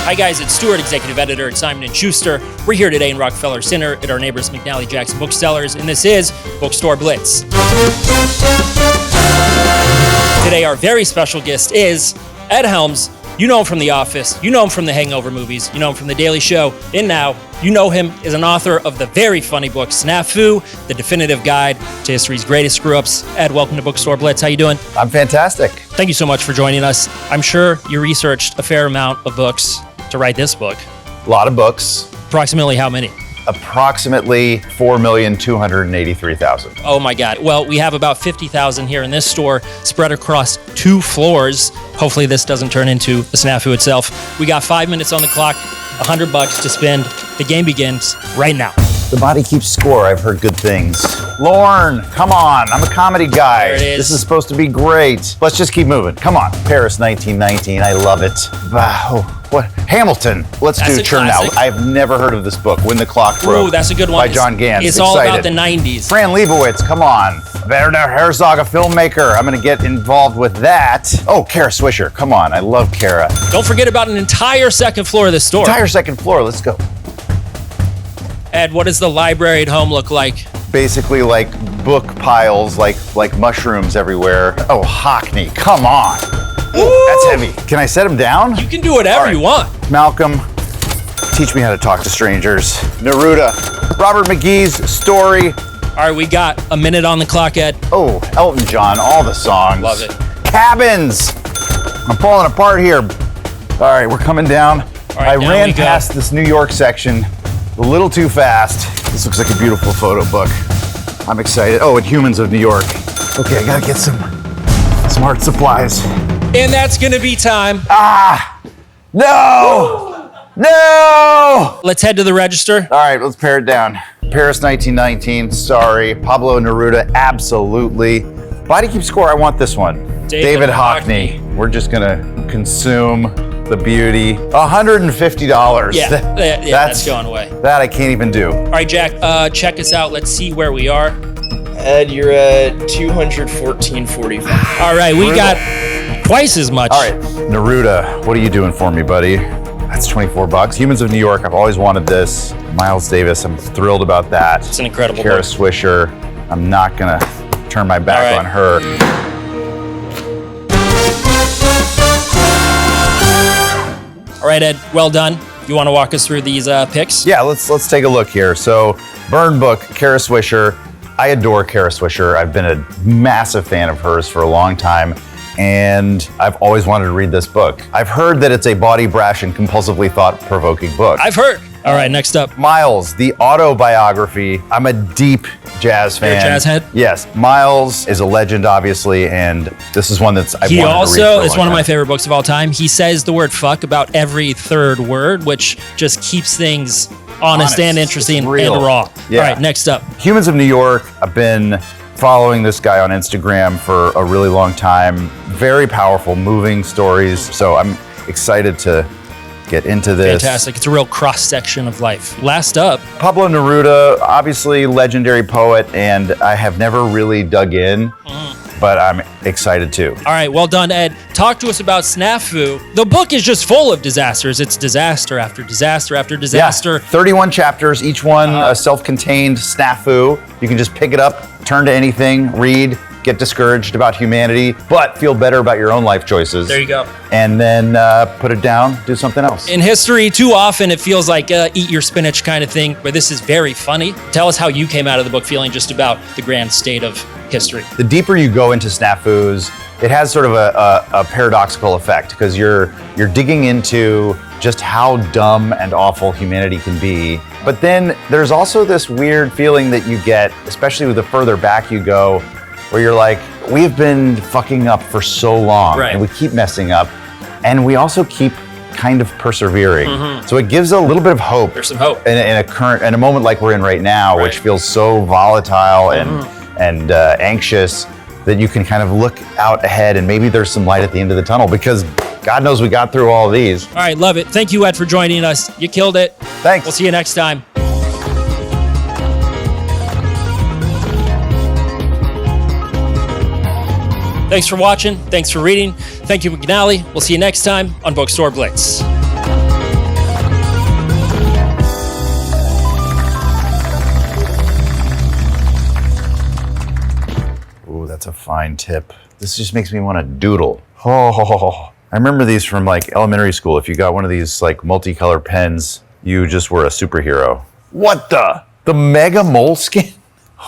Hi guys, it's Stuart, executive editor at Simon & Schuster. We're here today in Rockefeller Center at our neighbors McNally Jackson Booksellers, and this is Bookstore Blitz. Today our very special guest is Ed Helms. You know him from The Office, you know him from the Hangover movies, you know him from The Daily Show, and now you know him as an author of the very funny book Snafu, the definitive guide to history's greatest screw-ups. Ed, welcome to Bookstore Blitz. How you doing? I'm fantastic. Thank you so much for joining us. I'm sure you researched a fair amount of books to write this book. A lot of books. Approximately how many? Approximately 4,283,000. Oh my God. Well, we have about 50,000 here in this store spread across 2 floors. Hopefully this doesn't turn into the Snafu itself. We got 5 minutes on the clock, $100 to spend. The game begins right now. The body keeps score. I've heard good things. Lorne, come on. I'm a comedy guy. There it is. This is supposed to be great. Let's just keep moving. Come on. Paris 1919. I love it. Wow. What? Hamilton. Let's That's do a Churn Out. classic. I've never heard of this book. When the Clock Broke. Ooh, that's a good one. By John Gans. It's Excited. all about the 90s. Fran Lebowitz, come on. Werner Herzog, a filmmaker. I'm going to get involved with that. Oh, Kara Swisher. Come on. I love Kara. Don't forget about an entire second floor of the store. Entire second floor. Let's go. Ed, what does the library at home look like? Basically like book piles, like mushrooms everywhere. Oh, Hockney, come on. Ooh, that's heavy. Can I set him down? You can do whatever you want. Malcolm, teach me how to talk to strangers. Neruda, Robert McGee's story. All right, we got a minute on the clock, Ed. Oh, Elton John, all the songs. Love it. Cabins. I'm falling apart here. All right, we're coming down. All right, I down ran we go. past this New York section a little too fast. This looks like a beautiful photo book. I'm excited. Oh, and Humans of New York. Okay, I gotta get some art supplies. And that's gonna be time. No! No! Let's head to the register. All right, let's pare it down. Paris 1919, sorry. Pablo Neruda, absolutely. Body Keep Score, I want this one. David Hockney. We're just gonna consume the beauty. $150. Yeah, that's going away. That I can't even do. All right, Jack, check us out. Let's see where we are. Ed, you're at 214.45. All right, we got twice as much. All right, Neruda, what are you doing for me, buddy? That's $24. Humans of New York, I've always wanted this. Miles Davis, I'm thrilled about that. It's an incredible Kara book. Swisher, I'm not gonna turn my back All right. on her. All right, Ed, well done. You want to walk us through these picks? Yeah, let's take a look here. So, Burn Book, Kara Swisher. I adore Kara Swisher. I've been a massive fan of hers for a long time, and I've always wanted to read this book. I've heard that it's a body, brash, and compulsively thought-provoking book. I've heard. All right, next up. Miles, the autobiography. I'm a deep jazz fan. You're a jazz head? Yes. Miles is a legend, obviously, and this is one that's I've He wanted to read also, for a it's long one of my time. favorite books of all time. He says the word fuck about every third word, which just keeps things honest and interesting It's real. and raw. Yeah. All right, next up. Humans of New York. I've been following this guy on Instagram for a really long time. Very powerful, moving stories. So I'm excited to get into this. Fantastic. It's a real cross-section of life. Last up. Pablo Neruda, obviously legendary poet, and I have never really dug in, but I'm excited too. All right, well done, Ed. Talk to us about Snafu. The book is just full of disasters. It's disaster after disaster after disaster. Yeah, 31 chapters, each one a self-contained snafu. You can just pick it up, turn to anything, read, get discouraged about humanity, but feel better about your own life choices. There you go. And then put it down, do something else. In history, too often it feels like eat your spinach kind of thing, but this is very funny. Tell us how you came out of the book feeling just about the grand state of history. The deeper you go into snafus, it has sort of a paradoxical effect because you're digging into just how dumb and awful humanity can be. But then there's also this weird feeling that you get, especially with the further back you go, where you're like, we've been fucking up for so long, Right. and we keep messing up, and we also keep kind of persevering. So it gives a little bit of hope. There's some hope. In a moment like we're in right now, which Right. feels so volatile and anxious, that you can kind of look out ahead and maybe there's some light at the end of the tunnel, because God knows we got through all of these. All right, love it. Thank you, Ed, for joining us. You killed it. Thanks. We'll see you next time. Thanks for watching. Thanks for reading. Thank you, McNally. We'll see you next time on Bookstore Blitz. that's a fine tip. This just makes me want to doodle. Oh, I remember these from like elementary school. If you got one of these like multicolor pens, you just were a superhero. What the mega moleskin?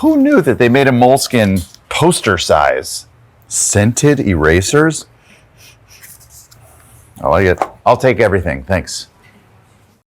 Who knew that they made a moleskin poster size? Scented erasers? I like it. I'll take everything, thanks.